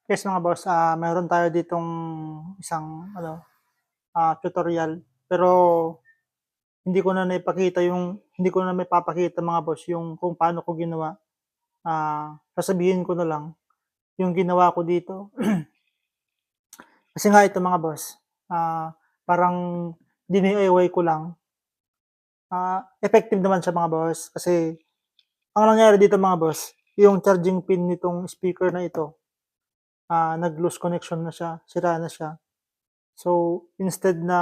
Yes mga boss, meron tayo ditong isang ano, tutorial pero hindi ko na maipapakita mga boss yung kung paano ko ginawa. Sasabihin ko na lang yung ginawa ko dito. Kasi nga ito mga boss, parang DIY ko lang. Effective naman siya mga boss kasi ang nangyari dito mga boss, yung charging pin nitong speaker na ito, nag-lose connection na siya, sira na siya. So, instead na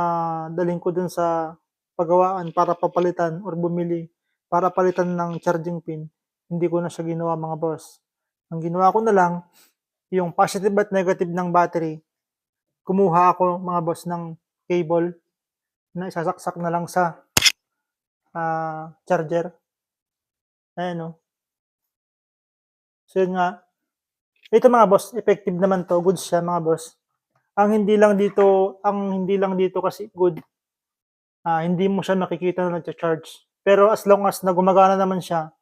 dalhin ko dun sa pagawaan para papalitan or bumili para palitan ng charging pin, hindi ko na siya ginawa mga boss. Ang ginawa ko na lang, yung positive at negative ng battery, kumuha ako mga boss ng cable na isasaksak na lang sa charger. Ayan o. So yun nga, ito mga boss, effective naman to, good siya mga boss. Ang hindi lang dito kasi good, hindi mo siya nakikita na nagcha-charge. Pero as long as na gumagana naman siya,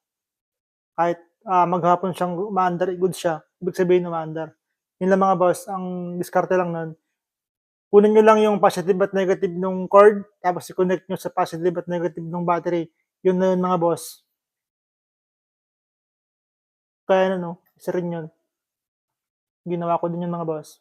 kahit maghapon siyang umaandar, good siya. Ibig sabihin umaandar. Yun lang mga boss, ang diskarte lang nun. Kunin nyo lang yung positive at negative nung cord, tapos i-connect nyo sa positive at negative nung battery. Yun na yun mga boss. Kaya ano, isa rin yun. Ginawa ko din yun mga boss.